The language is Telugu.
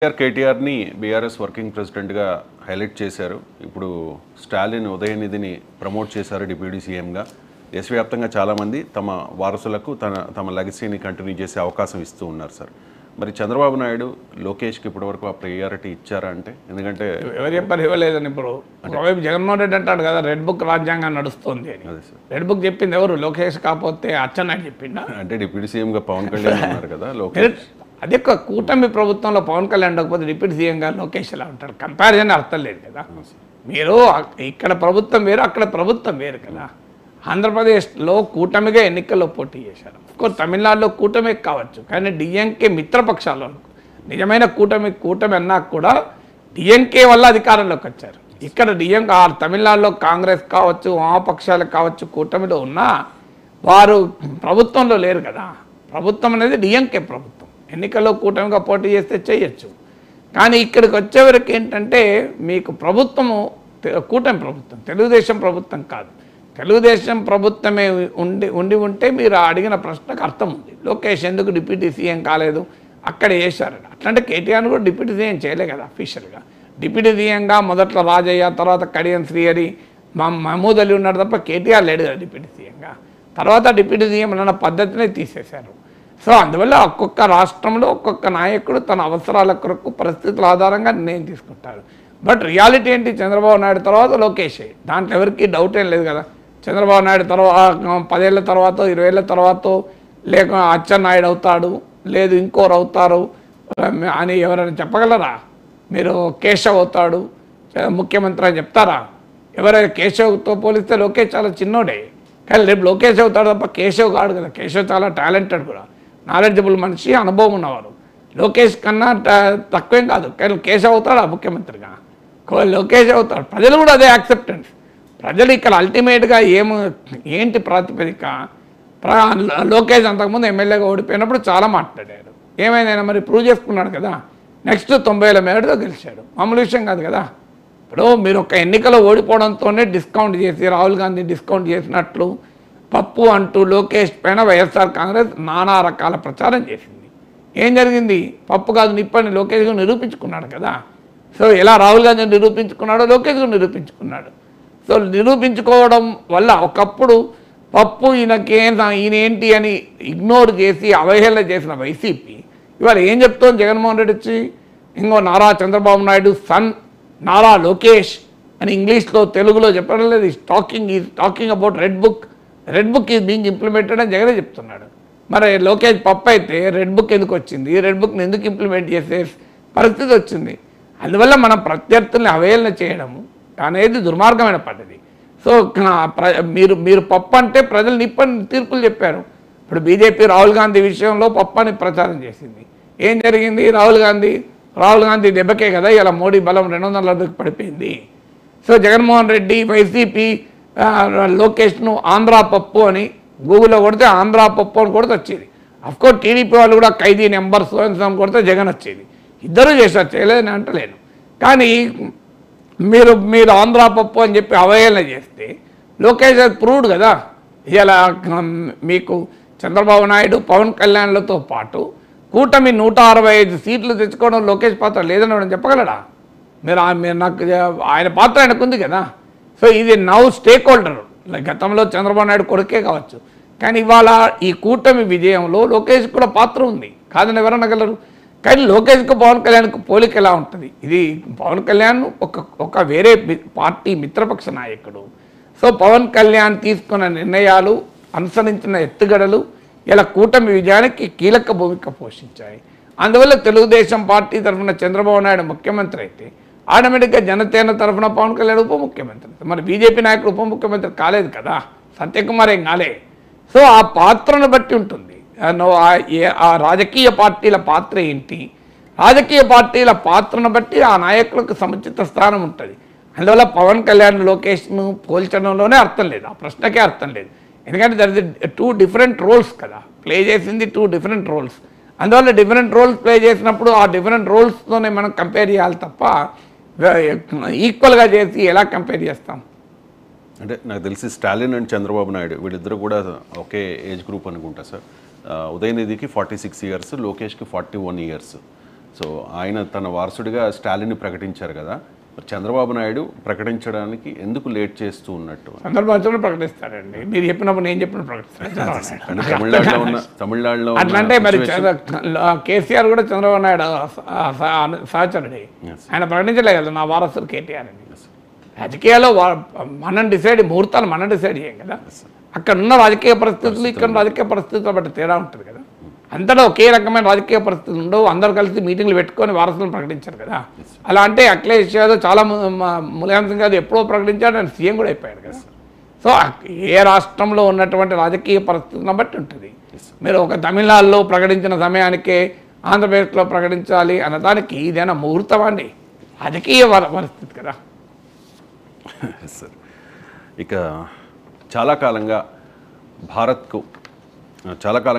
కేటీఆర్ని బీఆర్ఎస్ వర్కింగ్ ప్రెసిడెంట్గా హైలైట్ చేశారు. ఇప్పుడు స్టాలిన్ ఉదయనిధిని ప్రమోట్ చేశారు డిప్యూటీ సీఎంగా. దేశవ్యాప్తంగా చాలామంది తమ వారసులకు తమ లెగసీని కంటిన్యూ చేసే అవకాశం ఇస్తూ ఉన్నారు సార్. మరి చంద్రబాబు నాయుడు లోకేష్కి ఇప్పటివరకు ఆ ప్రయారిటీ ఇచ్చారా అంటే? ఎందుకంటే ఎవరు చెప్పారు ఇవ్వలేదని. ఇప్పుడు ఒకవైపు జగన్మోహన్ రెడ్డి అంటాడు కదా రెడ్ బుక్ రాజ్యాంగం నడుస్తుంది అని. రెడ్ బుక్ చెప్పింది ఎవరు? లోకేష్ కాకపోతే అచ్చెన్నాయుడు చెప్పిండా? అంటే డిప్యూటీ సీఎంగా పవన్ కళ్యాణ్ ఉన్నారు కదా లోకేష్. అదే కూటమి ప్రభుత్వంలో పవన్ కళ్యాణ్ ఉండకపోతే డిప్యూటీ సీఎంగా లోకేష్ ఎలా ఉంటారు? కంపారిజన్ అర్థం లేదు కదా. మీరు ఇక్కడ ప్రభుత్వం వేరు, అక్కడ ప్రభుత్వం వేరు కదా. ఆంధ్రప్రదేశ్లో కూటమిగా ఎన్నికల్లో పోటీ చేశారు. తమిళనాడులో కూటమి కావచ్చు, కానీ డిఎంకే మిత్రపక్షాలు నిజమైన కూటమి అన్నా కూడా డిఎంకే వల్ల అధికారంలోకి వచ్చారు. ఇక్కడ తమిళనాడులో కాంగ్రెస్ కావచ్చు, వామపక్షాలు కావచ్చు, కూటమిలో ఉన్నా వారు ప్రభుత్వంలో లేరు కదా. ప్రభుత్వం అనేది డిఎంకే ప్రభుత్వం. ఎన్నికల్లో కూటమిగా పోటీ చేస్తే చేయొచ్చు, కానీ ఇక్కడికి వచ్చేవరకు ఏంటంటే మీకు ప్రభుత్వము కూటమి ప్రభుత్వం, తెలుగుదేశం ప్రభుత్వం కాదు. తెలుగుదేశం ప్రభుత్వమే ఉంటే మీరు అడిగిన ప్రశ్నకు అర్థం ఉంది. లోకేష్ ఎందుకు డిప్యూటీ సీఎం కాలేదు? అక్కడ చేశారు. అట్లాంటి కేటీఆర్ని కూడా డిప్యూటీ సీఎం చేయలే కదా అఫీషియల్గా. డిప్యూటీ సీఎంగా మొదట్లో రాజయ్య, తర్వాత కడియం శ్రీహరి, మహమూద్ అలీ ఉన్నాడు తప్ప కేటీఆర్ లేడు కదా డిప్యూటీ సీఎంగా. తర్వాత డిప్యూటీ సీఎం అన్న పద్ధతినే తీసేశారు. సో అందువల్ల ఒక్కొక్క రాష్ట్రంలో ఒక్కొక్క నాయకుడు తన అవసరాల కొరకు పరిస్థితుల ఆధారంగా నిర్ణయం తీసుకుంటారు. బట్ రియాలిటీ ఏంటి? చంద్రబాబు నాయుడు తర్వాత లోకేష్, దాంట్లో ఎవరికి డౌట్ ఏం లేదు కదా. చంద్రబాబు నాయుడు తర్వాత 10 ఏళ్ళ తర్వాత 20 ఏళ్ళ తర్వాత లేక అచ్చెన్నాయుడు అవుతాడు, లేదు ఇంకోరు అవుతారు అని ఎవరైనా చెప్పగలరా? మీరు కేశవ్ అవుతాడు ముఖ్యమంత్రి అని చెప్తారా? ఎవరైనా కేశవ్తో పోలిస్తే లోకేష్ చాలా చిన్నోడే, కానీ రేపు లోకేష్ అవుతాడు తప్ప కేశవ్ కాడు కదా. కేశవ్ చాలా టాలెంటెడ్ కూడా, నాలెడ్జబుల్ మనిషి, అనుభవం ఉన్నవారు. లోకేష్ కన్నా తక్కువేం కాదు, కానీ కేశవ్ అవుతాడు ముఖ్యమంత్రిగా. లోకేష్ అవుతాడు. ప్రజలు కూడా అదే యాక్సెప్టెన్స్. ప్రజలు ఇక్కడ అల్టిమేట్గా ఏంటి ప్రాతిపదిక? లోకేష్ అంతకుముందు ఎమ్మెల్యేగా ఓడిపోయినప్పుడు చాలా మాట్లాడారు. ఏమైందైనా మరి ప్రూవ్ చేసుకున్నాడు కదా. నెక్స్ట్ 90,000 మేడతో గెలిచాడు. మామూలు విషయం కాదు కదా. ఇప్పుడు మీరు ఒక ఎన్నికలో ఓడిపోవడంతోనే డిస్కౌంట్ చేసి, రాహుల్ గాంధీ డిస్కౌంట్ చేసినట్లు పప్పు అంటూ లోకేష్ పైన వైఎస్ఆర్ కాంగ్రెస్ నానా రకాల ప్రచారం చేసింది. ఏం జరిగింది? పప్పు కాదు నిప్పని లోకేష్గా నిరూపించుకున్నాడు కదా. సో ఎలా రాహుల్ గాంధీ నిరూపించుకున్నాడో లోకేష్గా నిరూపించుకున్నాడు. సో నిరూపించుకోవడం వల్ల ఒకప్పుడు పప్పు ఈయనేంటి అని ఇగ్నోర్ చేసి అవహేళన చేసిన వైసీపీ ఇవాళ ఏం చెప్తోంది? జగన్మోహన్ రెడ్డి వచ్చి ఇంకో నారా చంద్రబాబు నాయుడు సన్ నారా లోకేష్ అని ఇంగ్లీష్లో తెలుగులో చెప్పడం లేదు. Is talking about red book is being implemented అని జగనే చెప్తున్నాడు. మరి లోకేష్ పప్పు అయితే రెడ్ బుక్ ఎందుకు వచ్చింది? రెడ్ బుక్ని ఎందుకు ఇంప్లిమెంట్ చేసే పరిస్థితి వచ్చింది? అందువల్ల మనం ప్రత్యర్థుల్ని అవహేళన చేయడము అనేది దుర్మార్గమైన పద్ధతి. సో మీరు పప్పు అంటే ప్రజలు నిప్పని తీర్పులు చెప్పారు. ఇప్పుడు బీజేపీ రాహుల్ గాంధీ విషయంలో పప్పు అని ప్రచారం చేసింది. ఏం జరిగింది? రాహుల్ గాంధీ దెబ్బకే కదా ఇలా మోడీ బలం 200 పడిపోయింది. సో జగన్మోహన్ రెడ్డి వైసీపీ లోకేష్ను ఆంధ్ర పప్పు అని గూగుల్లో కొడితే ఆంధ్ర పప్పు అని కొడితే వచ్చేది. అఫ్కోర్స్ టీడీపీ వాళ్ళు కూడా ఖైదీ నెంబర్ సోన్ కొడితే జగన్ వచ్చేది. ఇద్దరూ చేశారు, చేయలేదని అంటలేను. కానీ మీరు ఆంధ్ర పప్పు అని చెప్పి అవహేళన చేస్తే లోకేష్ అది ప్రూవ్డ్ కదా. ఇలా మీకు చంద్రబాబు నాయుడు పవన్ కళ్యాణ్లతో పాటు కూటమి 165 సీట్లు తెచ్చుకోవడం లోకేష్ పాత్ర లేదని చెప్పగలడా? మీరు నాకు ఆయన పాత్ర ఆయనకుంది కదా. సో ఇది నౌ స్టేక్ హోల్డర్. గతంలో చంద్రబాబు నాయుడు కొడుకే కావచ్చు, కానీ ఇవాళ ఈ కూటమి విజయంలో లోకేష్ కూడా పాత్ర ఉంది, కాదని ఎవరనగలరు. కానీ లోకేష్కు పవన్ కళ్యాణ్కు పోలిక ఎలా ఉంటుంది? ఇది పవన్ కళ్యాణ్ ఒక వేరే పార్టీ మిత్రపక్ష నాయకుడు. సో పవన్ కళ్యాణ్ తీసుకున్న నిర్ణయాలు, అనుసరించిన ఎత్తుగడలు ఇలా కూటమి విజయానికి కీలక భూమిక పోషించాయి. అందువల్ల తెలుగుదేశం పార్టీ తరఫున చంద్రబాబు నాయుడు ముఖ్యమంత్రి అయితే ఆటోమేటిక్గా జనసేన తరఫున పవన్ కళ్యాణ్ ఉప ముఖ్యమంత్రి. మరి బీజేపీ నాయకుడు ఉప ముఖ్యమంత్రి కాలేదు కదా, సత్యకుమార్ ఏం కాలే. సో ఆ పాత్రను బట్టి ఉంటుంది. ఆ రాజకీయ పార్టీల పాత్ర ఏంటి? రాజకీయ పార్టీల పాత్రను బట్టి ఆ నాయకులకు సముచిత స్థానం ఉంటుంది. అందువల్ల పవన్ కళ్యాణ్ లోకేష్ను పోల్చడంలోనే అర్థం లేదు, ఆ ప్రశ్నకే అర్థం లేదు. ఎందుకంటే దర్ ఇస్ 2 డిఫరెంట్ రోల్స్ కదా, ప్లే చేసింది 2 డిఫరెంట్ రోల్స్. అందువల్ల డిఫరెంట్ రోల్స్ ప్లే చేసినప్పుడు ఆ డిఫరెంట్ రోల్స్తోనే మనం కంపేర్ చేయాలి తప్ప ఈక్వల్గా చేసి ఎలా కంపేర్ చేస్తాం? అంటే నాకు తెలిసి స్టాలిన్ అండ్ చంద్రబాబు నాయుడు వీళ్ళిద్దరూ కూడా ఒకే ఏజ్ గ్రూప్ అనుకుంటా సార్. ఉదయనిధికి 46 ఇయర్స్, లోకేష్కి 41 ఇయర్స్. సో ఆయన తన వారసుడిగా స్టాలిన్ని ప్రకటించారు కదా, మరి చంద్రబాబు నాయుడు ప్రకటించడానికి ఎందుకు లేట్ చేస్తూ ఉన్నట్టు? సందర్భాలు ప్రకటిస్తారండి. మీరు చెప్పినప్పుడు నేను చెప్పినప్పుడు ప్రకటిస్తాను. అంటే తమిళనాడులో అట్లంటే మరి కేసీఆర్ కూడా చంద్రబాబు నాయుడు సహచరుడి. ఆయన ప్రకటించలే కదా నా వారసుడు కేటీఆర్ అని. రాజకీయాల్లో మనం ముహూర్తాలు మనం డిసైడ్ చేయం కదా. అక్కడ ఉన్న రాజకీయ పరిస్థితులు ఇక్కడ రాజకీయ పరిస్థితులు బట్టి తేడా ఉంటుంది కదా. అంతటా ఒకే రకమైన రాజకీయ పరిస్థితులు ఉండవు. అందరూ కలిసి మీటింగ్లు పెట్టుకొని వారసులను ప్రకటించారు కదా. అలా అంటే అఖిలేష్ యాదవ్ చాలా ములాయం సింగ్ యాదవ్ ఎప్పుడో ప్రకటించాడు, ఆయన సీఎం కూడా అయిపోయాడు కదా. సో ఏ రాష్ట్రంలో ఉన్నటువంటి రాజకీయ పరిస్థితులను బట్టి ఉంటుంది. మీరు ఒక తమిళనాడులో ప్రకటించిన సమయానికే ఆంధ్రప్రదేశ్లో ప్రకటించాలి అన్నదానికి ఇదేనా ముహూర్తం అండి? రాజకీయ పరిస్థితి కదా. సార్, ఇక చాలా కాలంగా భారత్కు చాలా కాలంగా